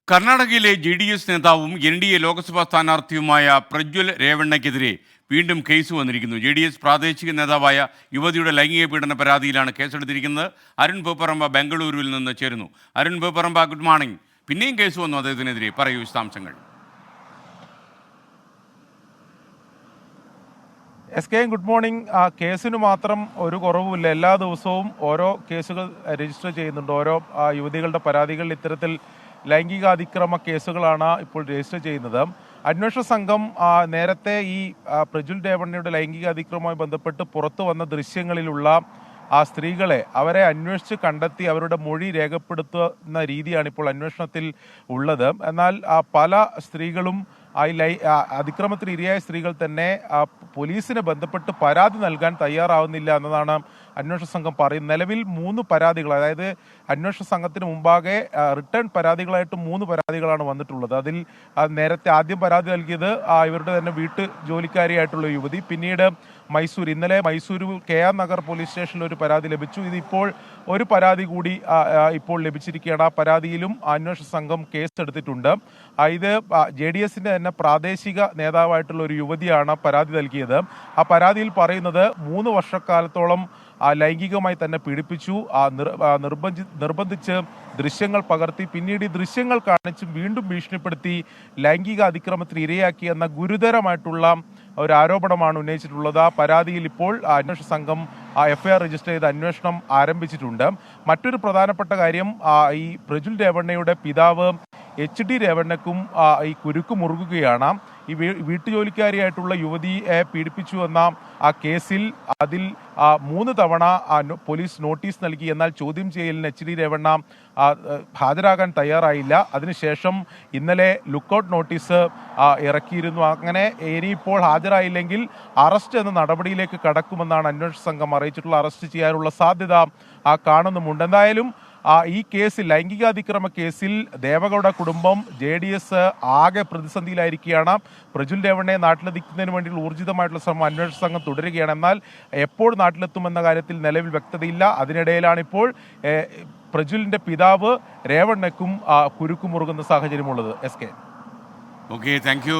കർണാടകയിലെ JDS നേതാവും NDA Lok Sabha സ്ഥാനാർത്ഥിയുമായ Prajwal രേവണ്ണയ്ക്കെതിരെ വീണ്ടും കേസ് വന്നിരിക്കുന്നു. JDS പ്രാദേശിക നേതാവായ യുവതിയുടെ ലൈംഗിക പീഡന പരാതിയിലാണ് കേസെടുത്തിരിക്കുന്നത്. അരുൺ പേപ്പറമ്പ ബംഗളൂരുവിൽ നിന്ന് ചേരുന്നു. Arun Peparamba, good morning. പിന്നെയും കേസ് വന്നു അദ്ദേഹത്തിനെതിരെ, പറയൂ വിശദാംശങ്ങൾ. SK, good morning. കേസിന് മാത്രം ഒരു കുറവുമില്ല. എല്ലാ ദിവസവും ഓരോ കേസുകൾ രജിസ്റ്റർ ചെയ്യുന്നുണ്ട്. ഓരോ യുവതികളുടെ പരാതികളിൽ ഇത്തരത്തിൽ ലൈംഗിക അതിക്രമ കേസുകളാണ് ഇപ്പോൾ രജിസ്റ്റർ ചെയ്യുന്നത്. അന്വേഷണ സംഘം നേരത്തെ ഈ പ്രജ്വൽ രേവണ്ണയുടെ ലൈംഗിക അതിക്രമവുമായി ബന്ധപ്പെട്ട് പുറത്തു വന്ന ദൃശ്യങ്ങളിലുള്ള ആ സ്ത്രീകളെ അവരെ അന്വേഷിച്ച് കണ്ടെത്തി അവരുടെ മൊഴി രേഖപ്പെടുത്തുന്ന രീതിയാണ് ഇപ്പോൾ അന്വേഷണത്തിൽ ഉള്ളത്. എന്നാൽ പല സ്ത്രീകളും അതിക്രമത്തിന് ഇരയായ സ്ത്രീകൾ തന്നെ പോലീസിനെ ബന്ധപ്പെട്ട് പരാതി നൽകാൻ തയ്യാറാവുന്നില്ല എന്നതാണ് അന്വേഷണ സംഘം പറയുന്നത്. നിലവിൽ 3 പരാതികൾ, അതായത് അന്വേഷണ സംഘത്തിന് മുമ്പാകെ റിട്ടേൺ പരാതികളായിട്ട് 3 പരാതികളാണ് വന്നിട്ടുള്ളത്. അതിൽ നേരത്തെ ആദ്യം പരാതി നൽകിയത് ഇവരുടെ തന്നെ വീട്ടു ജോലിക്കാരിയായിട്ടുള്ള യുവതി. പിന്നീട് ഇന്നലെ മൈസൂരു KR നഗർ പോലീസ് സ്റ്റേഷനിൽ ഒരു പരാതി ലഭിച്ചു. ഇതിപ്പോൾ ഒരു പരാതി കൂടി ഇപ്പോൾ ലഭിച്ചിരിക്കുകയാണ്. ആ പരാതിയിലും അന്വേഷണ സംഘം കേസെടുത്തിട്ടുണ്ട്. ഇത് JDSന്റെ തന്നെ പ്രാദേശിക നേതാവായിട്ടുള്ള ഒരു യുവതിയാണ് പരാതി നൽകിയത്. ആ പരാതിയിൽ പറയുന്നത് 3 വർഷക്കാലത്തോളം ലൈംഗികമായി തന്നെ പീഡിപ്പിച്ചു, നിർബന്ധിച്ച് ദൃശ്യങ്ങൾ പകർത്തി, പിന്നീട് ഈ ദൃശ്യങ്ങൾ കാണിച്ച് വീണ്ടും ഭീഷണിപ്പെടുത്തി ലൈംഗിക അതിക്രമത്തിന് ഇരയാക്കി എന്ന ഗുരുതരമായിട്ടുള്ള ഒരു ആരോപണമാണ് ഉന്നയിച്ചിട്ടുള്ളത്. ആ പരാതിയിൽ ഇപ്പോൾ അന്വേഷണ സംഘം FIR രജിസ്റ്റർ ചെയ്ത് അന്വേഷണം ആരംഭിച്ചിട്ടുണ്ട്. മറ്റൊരു പ്രധാനപ്പെട്ട കാര്യം, ഈ പ്രജ്വൽ രേവണ്ണയുടെ പിതാവ് HD രേവണ്ണയ്ക്കും ഈ കുരുക്ക് മുറുകുകയാണ്. ഈ വീട്ടുജോലിക്കാരിയായിട്ടുള്ള യുവതിയെ പീഡിപ്പിച്ചു എന്ന ആ കേസിൽ അതിൽ 3 തവണ പോലീസ് നോട്ടീസ് നൽകി. എന്നാൽ ചോദ്യം ചെയ്യലിന് HD രേവണ്ണ ഹാജരാകാൻ തയ്യാറായില്ല. അതിനുശേഷം ഇന്നലെ ലുക്കൌട്ട് നോട്ടീസ് ഇറക്കിയിരുന്നു. അങ്ങനെ ഇനിയിപ്പോൾ ഹാജരായില്ലെങ്കിൽ അറസ്റ്റ് എന്ന നടപടിയിലേക്ക് കടക്കുമെന്നാണ് അന്വേഷണ സംഘം അറിയിച്ചിട്ടുള്ള. അറസ്റ്റ് ചെയ്യാനുള്ള സാധ്യത കാണുന്നുമുണ്ട്. എന്തായാലും ഈ കേസിൽ, ലൈംഗികാതിക്രമ കേസിൽ ദേവഗൌഡ കുടുംബം, JDS ആകെ പ്രതിസന്ധിയിലായിരിക്കുകയാണ്. പ്രജ്വൽ രേവണ്ണയെ നാട്ടിലെത്തിക്കുന്നതിന് വേണ്ടിയുള്ള ഊർജിതമായിട്ടുള്ള ശ്രമം അന്വേഷണ സംഘം തുടരുകയാണ്. എന്നാൽ എപ്പോൾ നാട്ടിലെത്തുമെന്ന കാര്യത്തിൽ നിലവിൽ വ്യക്തതയില്ല. അതിനിടയിലാണ് ഇപ്പോൾ പ്രജ്വലിന്റെ പിതാവ് രേവണ്ണയ്ക്കും കുരുക്കുമുറുകുന്ന സാഹചര്യമുള്ളത്. SK. Okay, thank you.